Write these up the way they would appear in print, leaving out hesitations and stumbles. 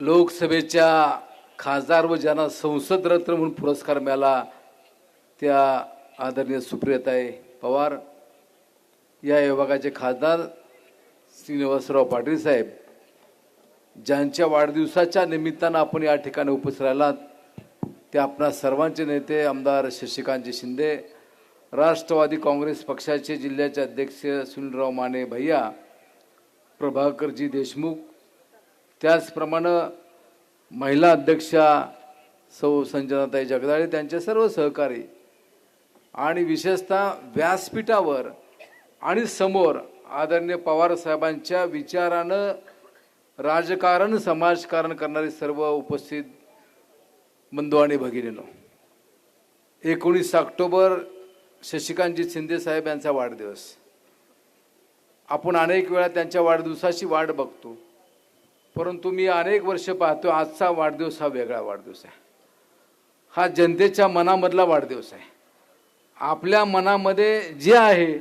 लोकसभेच्या खासदार व ज्यांना संसद रत्न म्हणून पुरस्कार मिळाला त्या आदरणीय सुप्रियाताई पवार या विभागाचे खासदार श्रीनिवासराव पाटील साहेब, ज्यांच्या वाढदिवसाच्या निमित्तानं आपण या ठिकाणी उपस्थित राहिलात, ते आपणा सर्वांचे नेते आमदार शशिकांतजी शिंदे, राष्ट्रवादी काँग्रेस पक्षाचे जिल्ह्याचे अध्यक्ष सुनीलराव माने भैया, प्रभाकरजी देशमुख, त्याचप्रमाणे महिला अध्यक्षा सौ संजनाताई जगदाळे, त्यांचे सर्व सहकारी आणि विशेषतः व्यासपीठावर आणि समोर आदरणीय पवार साहेबांच्या विचारानं राजकारण समाजकारण करणारे सर्व उपस्थित बंधू आणि भगिनींनो, 19 ऑक्टोबर शशिकांतजी शिंदे साहेब यांचा वाढदिवस. आपण अनेक वेळा त्यांच्या वाढदिवसाची वाट बघतो, परंतु मी अनेक वर्ष पाहतो आजचा वाढदिवस हा वेगळा वाढदिवस आहे. हा जनतेच्या मनामधला वाढदिवस आहे. आपल्या मनामध्ये जे आहे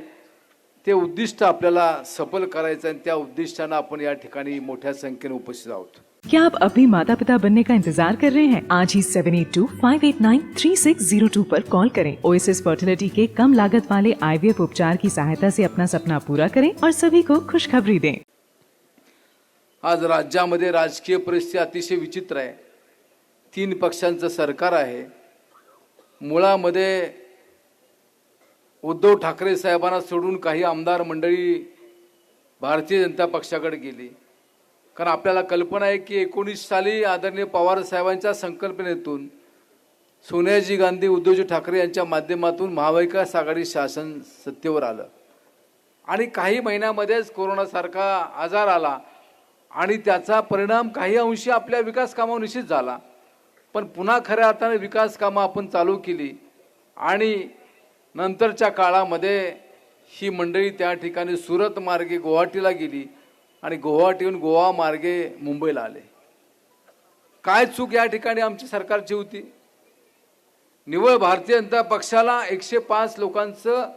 ते उद्दिष्ट आपल्याला सफल करायचं आणि त्या उद्दिष्टानं आपण या ठिकाणी मोठ्या संख्येने उपस्थित आहोत. क्या आप अपने माता पिता बनने का इंतजार कर रहे हैं? आज ही 7825893602 पर कॉल करें. ओएसिस फर्टिलिटी के कम लागत वाले IVF उपचार की सहायता से अपना सपना पूरा करें और सभी को खुशखबरी दें. आज राज्यामध्ये राजकीय परिस्थिती अतिशय विचित्र आहे. 3 पक्षांचं सरकार आहे. मुळामध्ये उद्धव ठाकरे साहेबांना सोडून काही आमदार मंडळी भारतीय जनता पक्षाकडे गेली. कारण आपल्याला कल्पना आहे की 19 साली आदरणीय पवार साहेबांच्या संकल्पनेतून सोनियाजी गांधी उद्धवजी ठाकरे यांच्या माध्यमातून महाविकास आघाडी शासन सत्तेवर आलं आणि काही महिन्यामध्येच कोरोनासारखा आजार आला आणि त्याचा परिणाम काही अंशी आपल्या विकास कामावर निश्चित झाला. पण पुन्हा खऱ्या अर्थाने विकास कामं आपण चालू केली आणि नंतरच्या काळामध्ये ही मंडळी त्या ठिकाणी सुरत मार्गे गुवाहाटीला गेली आणि गुवाहाटीहून गोवा मार्गे मुंबईला आले. काय चूक या ठिकाणी आमची सरकारची होती? निव्वळ भारतीय जनता पक्षाला 105 लोकांचं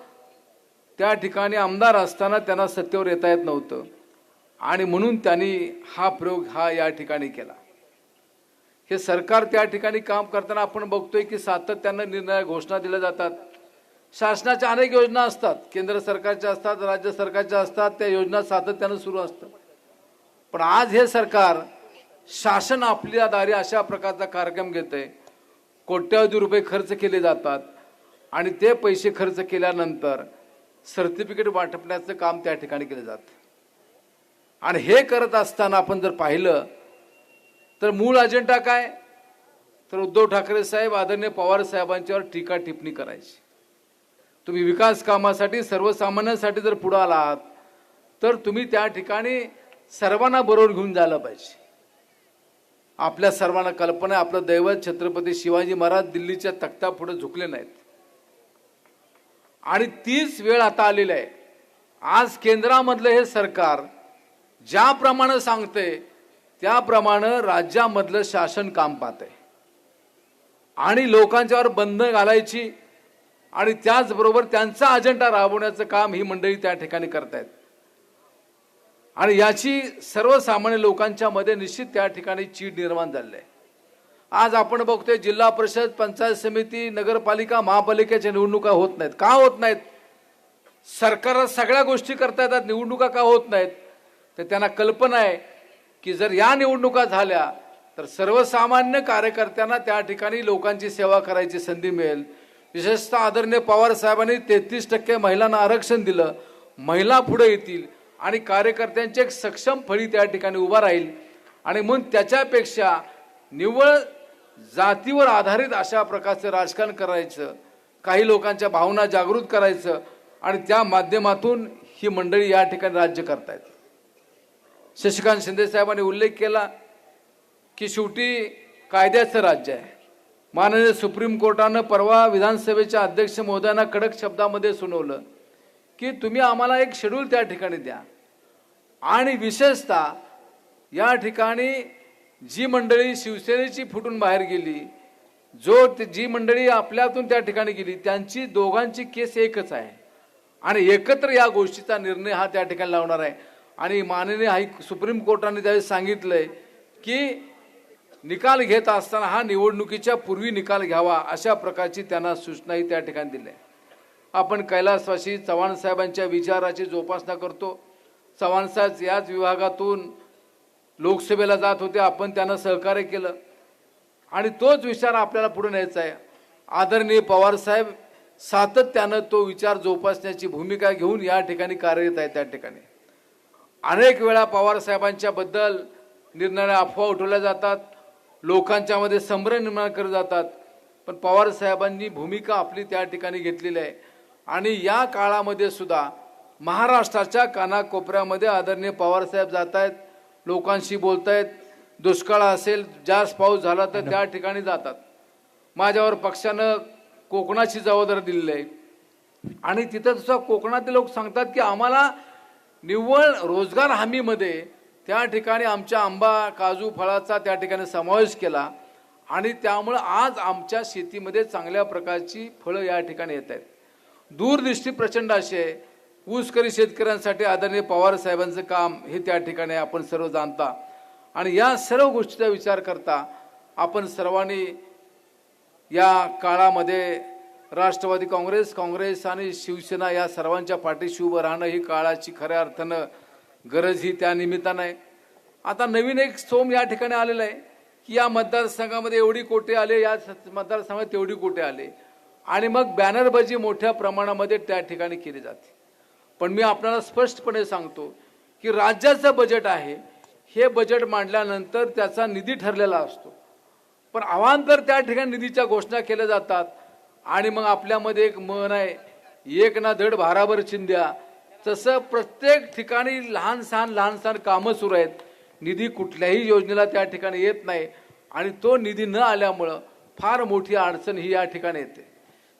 त्या ठिकाणी आमदार असताना त्यांना सत्तेवर येता येत नव्हतं आणि म्हणून त्यांनी हा प्रयोग या ठिकाणी केला. हे सरकार त्या ठिकाणी काम करताना आपण बघतोय की सातत्यानं निर्णय घोषणा दिल्या जातात. शासनाच्या अनेक योजना असतात, केंद्र सरकारच्या असतात, राज्य सरकारच्या असतात, त्या योजना सातत्यानं सुरू असतात. पण आज हे सरकार शासन आपल्या दारी अशा प्रकारचा कार्यक्रम घेतंय. कोट्यावधी रुपये खर्च केले जातात आणि ते पैसे खर्च केल्यानंतर सर्टिफिकेट वाटपण्याचं काम त्या ठिकाणी केलं जातं. आणि हे करत असताना आपण जर पाहिलं तर मूळ अजेंडा काय? तर उद्धव ठाकरे साहेब आदरणीय पवार साहेबांच्यावर टीका टिप्पणी करायची. तुम्ही विकास कामासाठी सर्वसामान्यांसाठी जर पुढे आलात तर तुम्ही त्या ठिकाणी सर्वांना बरोबर घेऊन जायला पाहिजे. आपल्या सर्वांना कल्पना आहे, आपलं दैवत छत्रपती शिवाजी महाराज दिल्लीच्या तख्ता पुढे झुकले नाहीत आणि तीच वेळ आता आलेली आहे. आज केंद्रामधलं हे सरकार ज्याप्रमाणे सांगते त्याप्रमाणे राज्यामधलं शासन काम पाहते आणि लोकांच्यावर बंधन घालायची आणि त्याचबरोबर त्यांचा अजेंडा राबवण्याचं काम ही मंडळी त्या ठिकाणी करतायत आणि याची सर्वसामान्य लोकांच्या मध्ये निश्चित त्या ठिकाणी चीड निर्माण झाली आहे. आज आपण बघतोय जिल्हा परिषद, पंचायत समिती, नगरपालिका, महापालिकेच्या निवडणुका होत नाहीत. का होत नाहीत? सरकार सगळ्या गोष्टी करता येतात, निवडणुका का होत नाहीत? तर त्यांना कल्पना आहे की जर या निवडणुका झाल्या तर सर्वसामान्य कार्यकर्त्यांना त्या ठिकाणी लोकांची सेवा करायची संधी मिळेल. विशेषतः आदरणीय पवार साहेबांनी 33% महिलांना आरक्षण दिलं. महिला पुढे येतील आणि कार्यकर्त्यांची एक सक्षम फळी त्या ठिकाणी उभा राहील आणि म्हणून त्याच्यापेक्षा निव्वळ जातीवर आधारित अशा प्रकारचं राजकारण करायचं, काही लोकांच्या भावना जागृत करायचं आणि त्या माध्यमातून ही मंडळी या ठिकाणी राज्य करतायत. शशिकांत शिंदे साहेबांनी उल्लेख केला की शेवटी कायद्याचं राज्य आहे. माननीय सुप्रीम कोर्टानं परवा विधानसभेच्या अध्यक्ष महोदयांना कडक शब्दामध्ये सुनावलं की तुम्ही आम्हाला एक शेड्यूल त्या ठिकाणी द्या आणि विशेषतः या ठिकाणी जी मंडळी शिवसेनेची फुटून बाहेर गेली, जी मंडळी आपल्यातून त्या ठिकाणी गेली, त्यांची दोघांची केस एकच आहे आणि एकत्र या गोष्टीचा निर्णय हा त्या ठिकाणी लावणार आहे. आणि माननीय सुप्रीम कोर्टाने त्यावेळी सांगितलंय की निकाल घेत असताना हा निवडणुकीच्या पूर्वी निकाल घ्यावा अशा प्रकारची त्यांना सूचनाही त्या ठिकाणी दिल्या. आपण कैलासवासी चव्हाण साहेबांच्या विचाराची जोपासना करतो. चव्हाण साहेब याच विभागातून लोकसभेला जात होते. आपण त्यांना सहकार्य केलं आणि तोच विचार आपल्याला पुढे न्यायचा आहे. आदरणीय पवार साहेब सातत्यानं तो विचार जोपासण्याची भूमिका घेऊन या ठिकाणी कार्यरत आहे. त्या ठिकाणी अनेक वेळा पवार साहेबांच्या बद्दल निरनिराळ्या अफवा उठवल्या जातात, लोकांच्या मध्ये संभ्रम निर्माण करत जातात, पण पवार साहेबांनी भूमिका आपली त्या ठिकाणी घेतलेली आहे. आणि या काळामध्ये सुद्धा महाराष्ट्राच्या कानाकोपऱ्यामध्ये आदरणीय पवार साहेब जात आहेत, लोकांशी बोलतायत. दुष्काळ असेल, जास्त पाऊस झाला तर त्या ठिकाणी जातात. माझ्यावर पक्षानं कोकणाची जबाबदारी दिलेली आहे आणि तिथं सुद्धा कोकणातील लोक सांगतात की आम्हाला निव्वळ रोजगार हमीमध्ये त्या ठिकाणी आमच्या आंबा काजू फळाचा त्या ठिकाणी समावेश केला आणि त्यामुळे आज आमच्या शेतीमध्ये चांगल्या प्रकारची फळं या ठिकाणी येत आहेत. दूरदृष्टी प्रचंड अशी आहे. ऊसकरी शेतकऱ्यांसाठी आदरणीय पवार साहेबांचं काम हे त्या ठिकाणी आपण सर्व जाणता आणि या सर्व गोष्टीचा विचार करता आपण सर्वांनी या काळामध्ये राष्ट्रवादी काँग्रेस आणि शिवसेना या सर्वांच्या पाठीशी उभं राहणं ही काळाची खऱ्या अर्थानं गरज ही त्या निमित्तानं आहे. आता नवीन एक सोम या ठिकाणी आलेलं आहे की या मतदारसंघामध्ये एवढी कोटे आले, या मतदारसंघात तेवढी कोटे आले आणि मग बॅनरबाजी मोठ्या प्रमाणामध्ये त्या ठिकाणी केली जाते. पण मी आपल्याला स्पष्टपणे सांगतो की राज्याचं बजेट आहे, हे बजेट मांडल्यानंतर त्याचा निधी ठरलेला असतो, पण अवांतर त्या ठिकाणी निधीच्या घोषणा केल्या जातात आणि मग आपल्यामध्ये एक मन आहे, एक ना धड भाराभर चिंध्या. तसं प्रत्येक ठिकाणी लहान सहान कामं सुरू आहेत. निधी कुठल्याही योजनेला त्या ठिकाणी येत नाही आणि तो निधी न आल्यामुळं फार मोठी अडचण ही या ठिकाणी येते.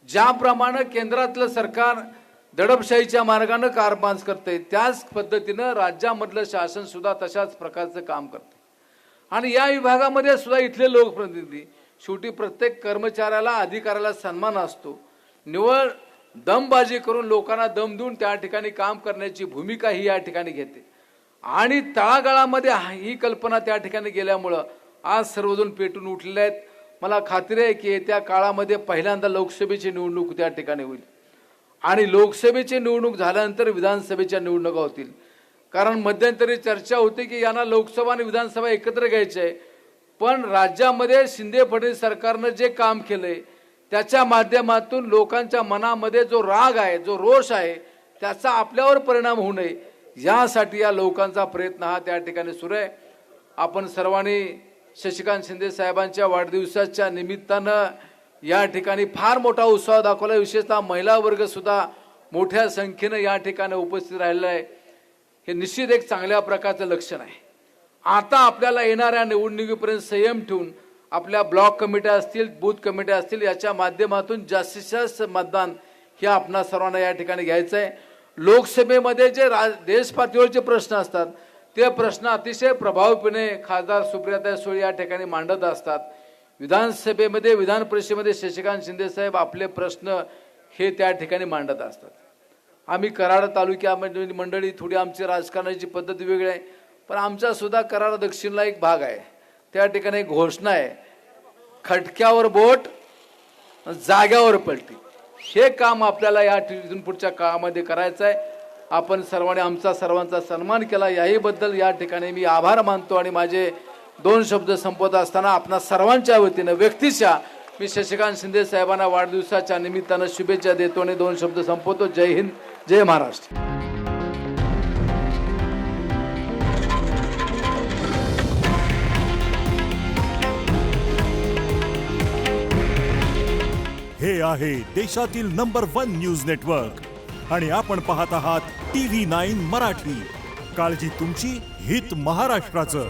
ज्याप्रमाणे केंद्रातलं सरकार दडपशाहीच्या मार्गाने कारभार करते, त्याच पद्धतीनं राज्यामधलं शासन सुद्धा तशाच प्रकारचं काम करते. आणि या विभागामध्ये सुद्धा इथले लोकप्रतिनिधी, शेवटी प्रत्येक कर्मचाऱ्याला अधिकाऱ्याला सन्मान असतो. निवळ दमबाजी करून लोकांना दम देऊन त्या ठिकाणी काम करण्याची भूमिका ही या ठिकाणी घेते आणि तळागाळामध्ये ही कल्पना त्या ठिकाणी गेल्यामुळं आज सर्वजण पेटून उठलेले आहेत. मला खात्री आहे की येत्या काळामध्ये पहिल्यांदा लोकसभेची निवडणूक त्या ठिकाणी होईल आणि लोकसभेची निवडणूक झाल्यानंतर विधानसभेच्या निवडणुका होतील. कारण मध्यंतरी चर्चा होती की यांना लोकसभा आणि विधानसभा एकत्र घ्यायचे आहे, पण राज्यामध्ये शिंदे फडणवीस सरकारनं जे काम केलंय त्याच्या माध्यमातून लोकांच्या मनामध्ये जो राग आहे, जो रोष आहे, त्याचा आपल्यावर परिणाम होऊ नये यासाठी या लोकांचा प्रयत्न हा त्या ठिकाणी सुरू आहे. आपण सर्वांनी शशिकांत शिंदे साहेबांच्या वाढदिवसाच्या निमित्तानं या ठिकाणी फार मोठा उत्साह दाखवला. विशेषतः महिला वर्ग सुद्धा मोठ्या संख्येनं या ठिकाणी उपस्थित राहिलेला आहे. हे निश्चित एक चांगल्या प्रकारचं लक्षण आहे. आता आपल्याला येणाऱ्या निवडणुकीपर्यंत संयम ठेवून आपल्या ब्लॉक कमिट्या असतील, बूथ कमिट्या असतील, याच्या माध्यमातून जास्तीत जास्त मतदान हे आपणा सर्वांना या ठिकाणी घ्यायचं आहे. लोकसभेमध्ये जे देश पातळीवरचे प्रश्न असतात ते प्रश्न अतिशय प्रभावीपणे खासदार सुप्रियाताई सुळे या ठिकाणी मांडत असतात. विधानसभेमध्ये, विधान परिषदेमध्ये शशिकांत शिंदे साहेब आपले प्रश्न हे त्या ठिकाणी मांडत असतात. आम्ही कराड तालुक्यामध्ये मंडळी, थोडी आमची राजकारणाची पद्धत वेगळी आहे, पण आमचा सुद्धा कराड दक्षिणला एक भाग आहे. त्या ठिकाणी एक घोषणा आहे, खटक्यावर बोट जाग्यावर पलटी. हे काम आपल्याला या इथून पुढच्या काळामध्ये करायचं आहे. आपण सर्वांनी आमचा सर्वांचा सन्मान केला याहीबद्दल या ठिकाणी मी आभार मानतो आणि माझे 2 शब्द संपवत असताना आपणा सर्वांच्या वतीनं व्यक्तिशः मी शशिकांत शिंदे साहेबांना वाढदिवसाच्या निमित्तानं शुभेच्छा देतो आणि 2 शब्द संपवतो. जय हिंद, जय महाराष्ट्र. हे आहे देशातील नंबर 1 न्यूज नेटवर्क आणि आपण पाहत आहात TV9 मराठी. काळजी तुमची, हित महाराष्ट्राचं.